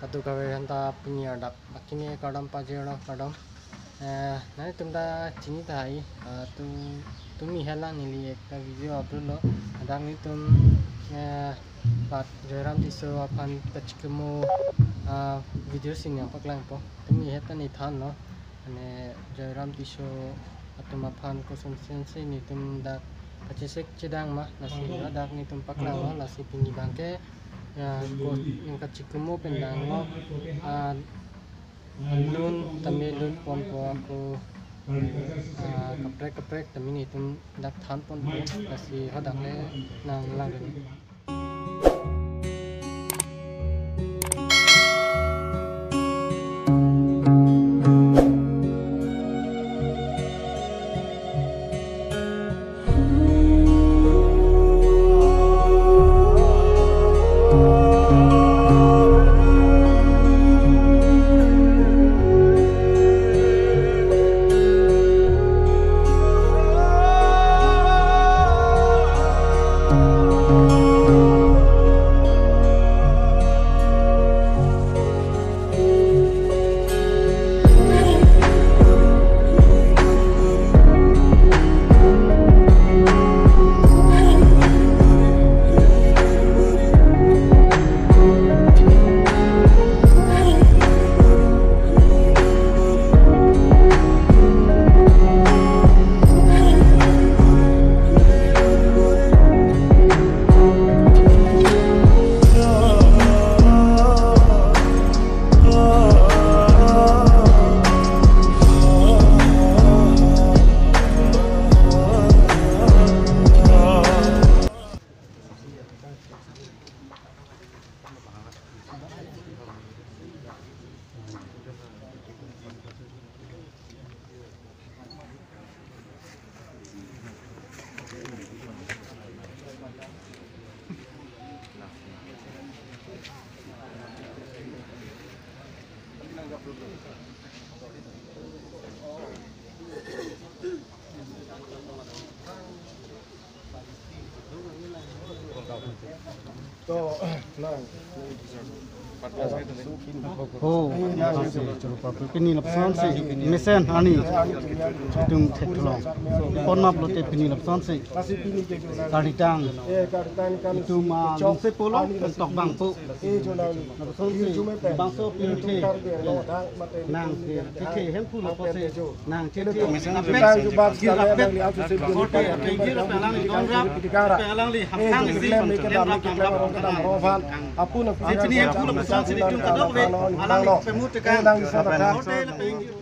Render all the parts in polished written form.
satu gawe hanta punya dak akini kadam pajero kadam nah tumda cini tai tumi hela nili ekta video upload lo adang ni tum bat Jairam tiso apan kachkemo video sini apa kelang po tumi heta ni than lo ane Jairam tiso atum apan kosun sense ni tum dak kacesek cedang mah nasi dak ni tum paklang lo nasi pingi bangke yung kachikemo pendango lun tamil lun pon po ako kaprek tamin itum dak than pon po kasi hadang le nang lang din. Oh, pini lapsan se mesen ani tung thetulong pon map lote pini lapsan se karitang itu ma se polo tok bang pu lapsan se bang so pini the nang the hem pu lo se nang che mesen apun sini pula pesan sini tung kadok we alang pemutkan hotel pinggir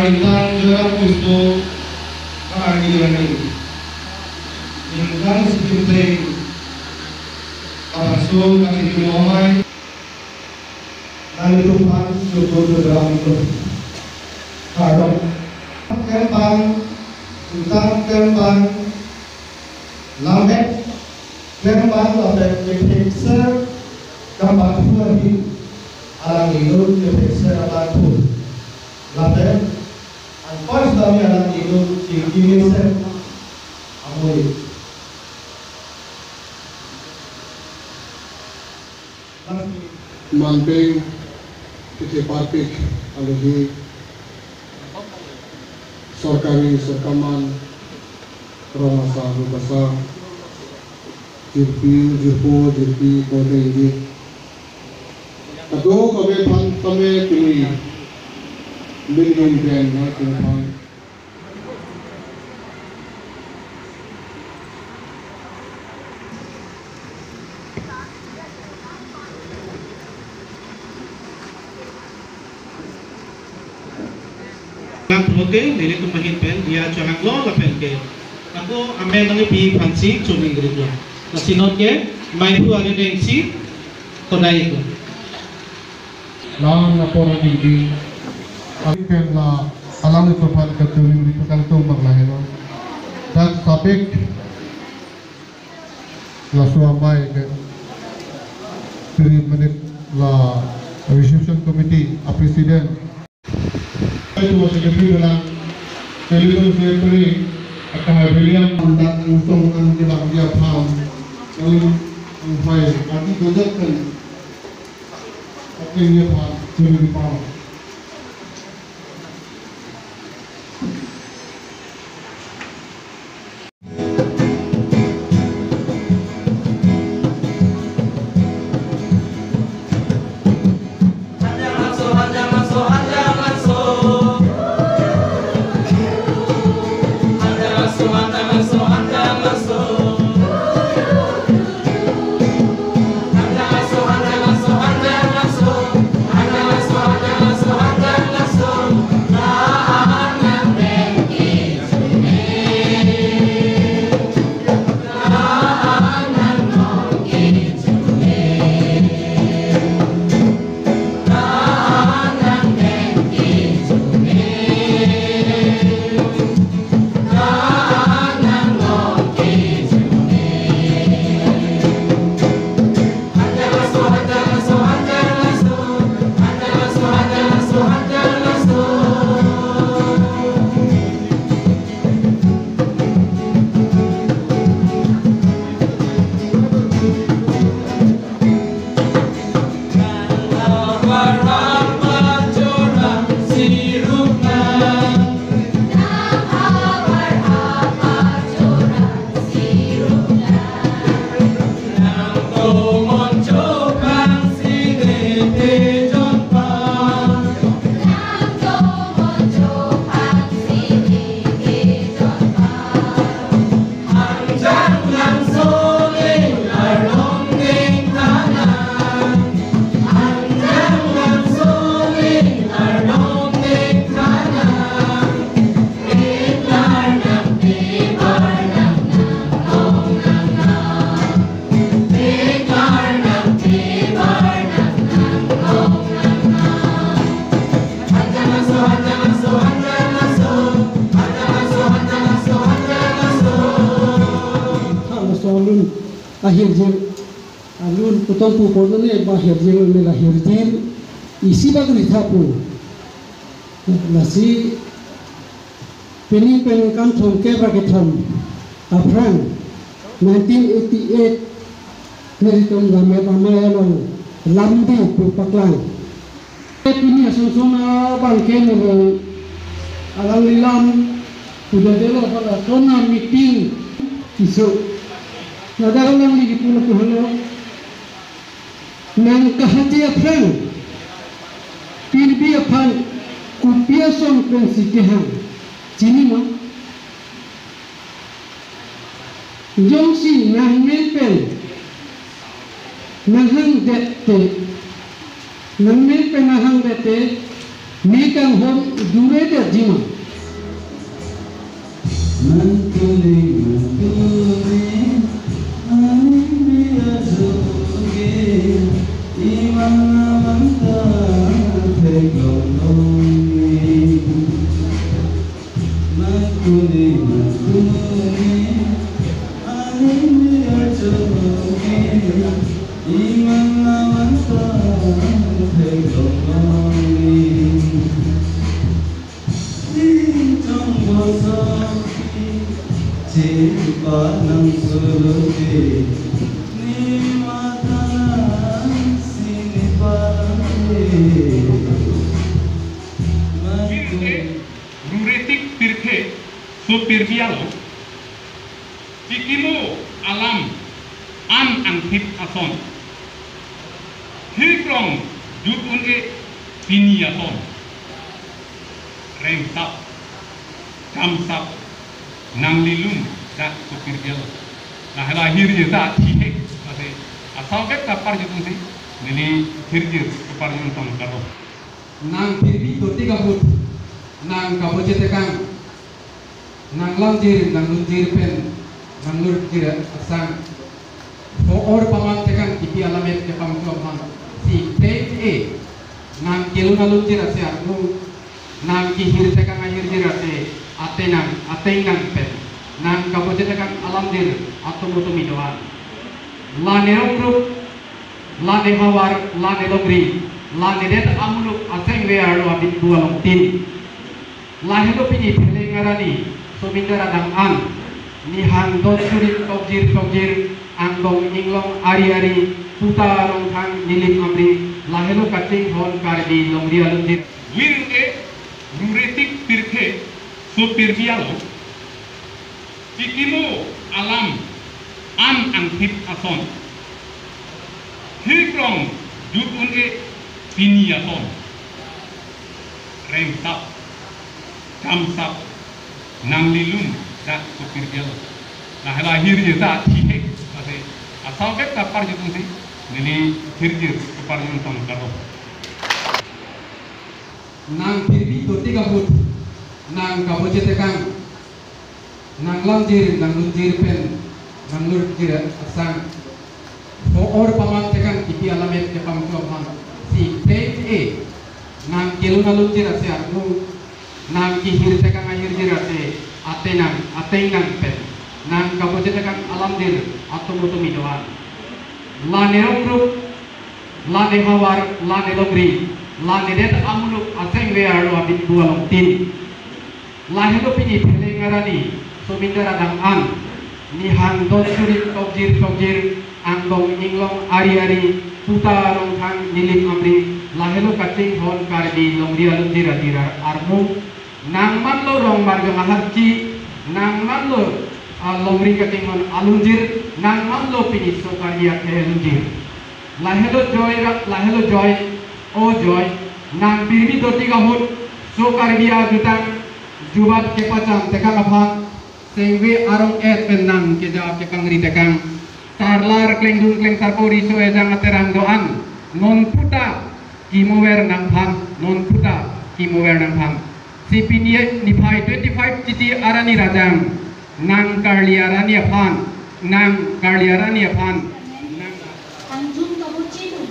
Intan Jalan Pustu Kaki Lani Intan Seperti Kasu Kaki Kimomai Lalu Tuhan Syukur Berang Kadang Kempang Intan Kempang Lambek Kempang Lambek Kepekser Kempang Lagi Alang Hidup Kepekser Alang Lambek Pas kami anak hidup di Kimisem Amoi Manpeng Kita Parpik Aluhi Sorkari Sorkaman Romasa Rupasa Jirpi Kode ini Aku kami pilih Bilhin brand na kumpan. Oke, dari tumpahin pen dia jangan lo pen ke. Aku ambil lagi pi fancy cumi gitu. Nasinot ke, main tu ada dengsi, kodai itu. Lang napora di Akan la alam itu pada keturunan di pekantung berlahir. Dan sapik la suamai ke 3 menit la reception committee a presiden. Itu masih kecil dalam telefon sekretari akan William mendak usung ang jelang dia paham yang file arti kejakan akhirnya paham jadi paham. akhir jil alun puton pu porno ne bahir jil me lahir jil isi bagri thapu nasi pening kan thong ke ba ke thom afran 1988 Meriton game pamaya long lambi pu paklang ini sosona bangke mo alang lilam udah delo pada sona meeting isu nadalang lang lagi puno puno nang kahati afran pilbi afan kupia son prensikehang cini mo jongsi nang melpen nahang dette nang melpen nahang dette ni kang hom dure de jima Mantune ani biya joge imana manta thegononi Mantune ani biya joge imana manta thegononi Trong bosa Cipanang suruti ni matanan sinipane Ruretik pirke supir bialo Cikimo alam an angkit ason Hikrong jutun piniason Rengsap Kamsap Nang lilun dak supir bialo Nah lahir je tak tihek Masih asal ket kapar jutun si Nili hirjir kapar jutun karo nang pirbi doti kabut nang kaboje tekang nang lanjir nang lunjir pen nang lunjir asang or paman tekang ipi alamet ke pamkuam si te nang keluna lunjir ase aku nang kihir tekang ahir jirate atenang pen nang kaboje tekang alamdir atau mutu midoan la nerong grup la nehawar la nelogri la nedet amuluk aseng wear lo abit dua long tin la helo pini pelengarani somindara dang an ni hang don surit tokjir angdong inglong ari puta long hang nilim amri la helo kating hon karbi long dia lunjir Wirke ruretik pirke supir bialo Cikimo alam an angkit ason Hikrong jutun piniason Rengsap Kamsap Nang lilun dak supir bialo Nah lahir je tak tihek Masih asal ket kapar jutun si Nili hirjir kapar jutun karo nang pirbi doti kabut nang kaboje tekang nang lanjir nang lunjir pen nang lunjir asang or paman tekang ipi alamet ke pamkuam si te nang keluna lunjir ase aku nang kihir tekang ahir jirate atenang pen nang kaboje tekang alamdir atau mutu midoan la nerong grup la nehawar la nelogri la nedet amuluk aseng wear lo abit dua long tin la helo pini pelengarani somindara dang an ni hang don surit tokjir angdong inglong ari puta long hang nilim amri la helo kating hon karbi long dia lunjir armu nang man lo rong marga maharci nang man lo longri kating hon alunjir nang man lo pini sokaria ke lunjir la helo joy oh joy nang pirbi doti kahut sokaria jutang jubat ke pacam tekang apang sengwe arong pen nang ke jawab ke pangri tekang tarlar kleng sarpori so ejang aterang doan non puta kimower nang phang sipinie niphai 25 titi arani rajang nang karliarani aphan Anjung kabucidu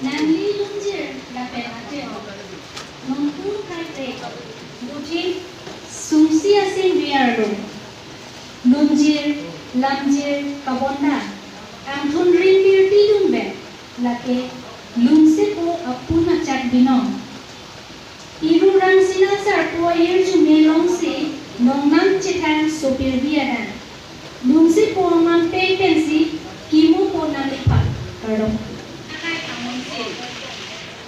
Nangli lunjir dapat ateo Nongpun kate Bucin Sungsi asing biarlo Lunjir Lamjir kabonda Angtun rindir tidumbe Lake Lungse po apuna chat binong Irurang sinasar po irju melongsi Nongnang cetang sopir biadan Lungse po mampe pensi Kimu po nalipat Pardon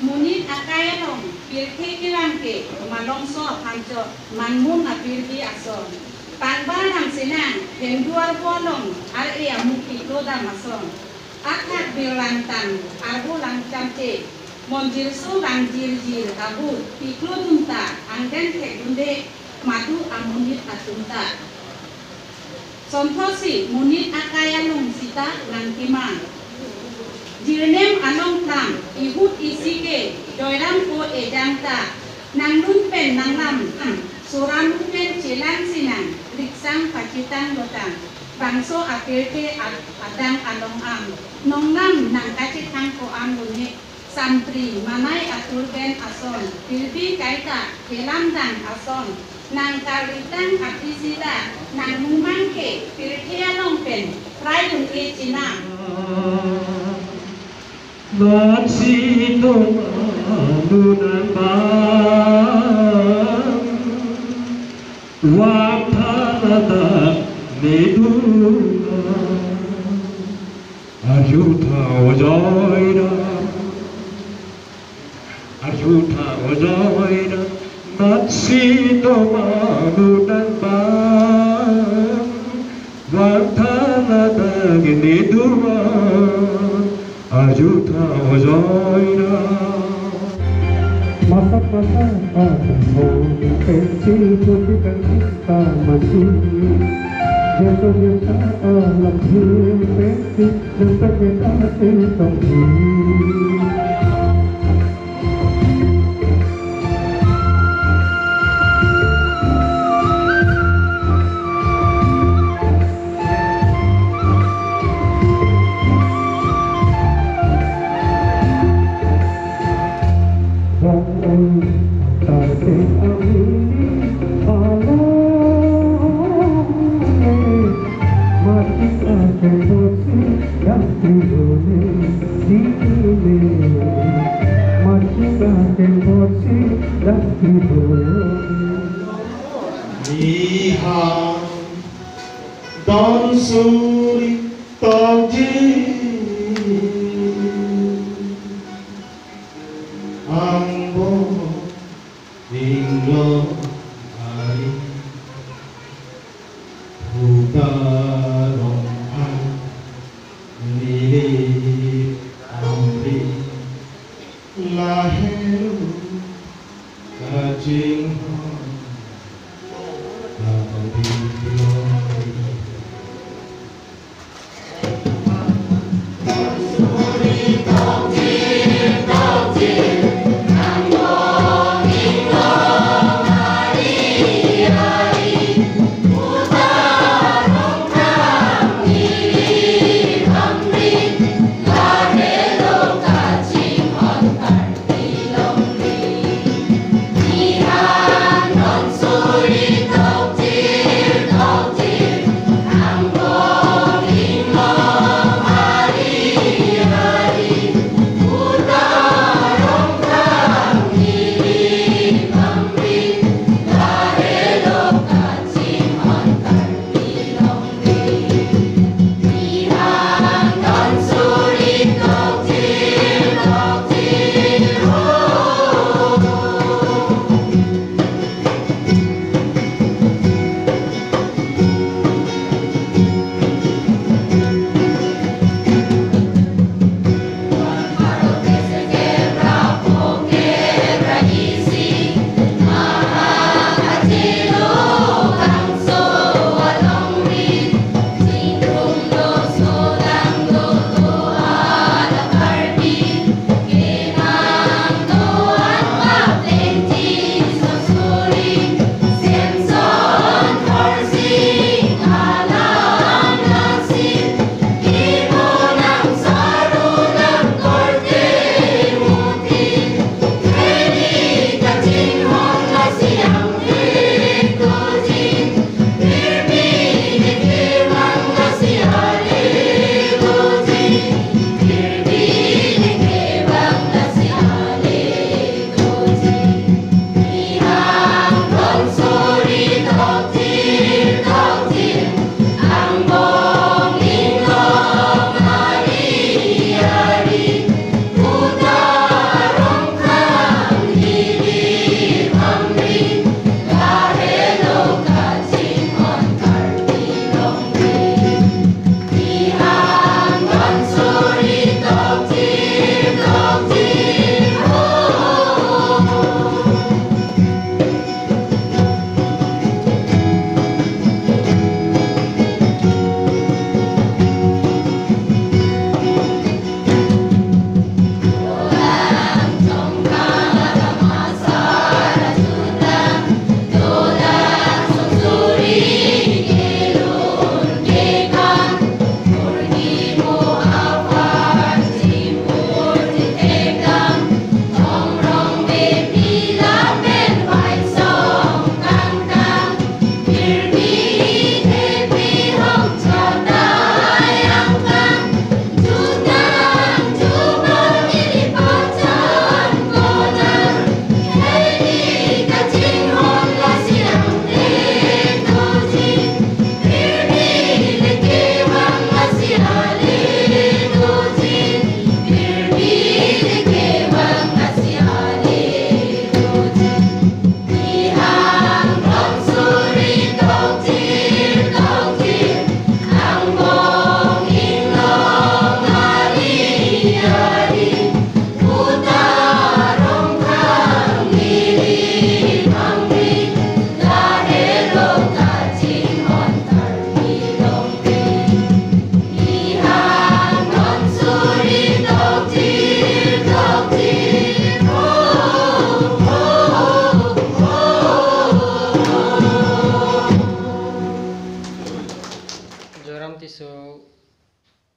Munit akayalong pirke kirangke malongso hanjo manmun apirbi ason panbarang senang henduar bolong ari amuki toda mason akak bilantang arbu langcamce monjir so langjir abu piklo tunta angden kedunde madu amunit atunta sontosi munit akayalong sita nangkimang Jirnem anong tam ihut isike doiram ko ejanta nang nun pen nang lam suram pen cilang sinang riksang pacitan lotang bangso apirte adang along am nong nam nang kacitang ko am bunyi santri manai atur ben ason pilbi kaita kelam dan ason nang kalitang apisida nang mumangke pirtia long pen prai dun e cina Matsito manunan bang Watanata meduna Arjuta ojoira Matsito manunan bang Watanata meduna Ajuta ojoira Masa-masa aku pensi berikan cinta masih jatuh biasa alam hidup pensi dan terkena cinta Lihat dan suri taji Ambo Inglo Hari Bukarong Nili Amri Lahir Kajing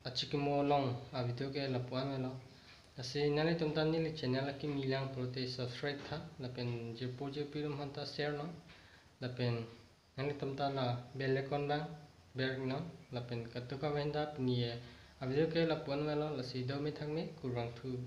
Achikimo long video ke lapuan melo asi nani tumta nili channel ki milang prote subscribe tha lapen je poje pirum hanta share no lapen nani tumta la bell icon bang bell no lapen katuka wenda pnie video ke lapuan melo lasi do me thang me kurang thu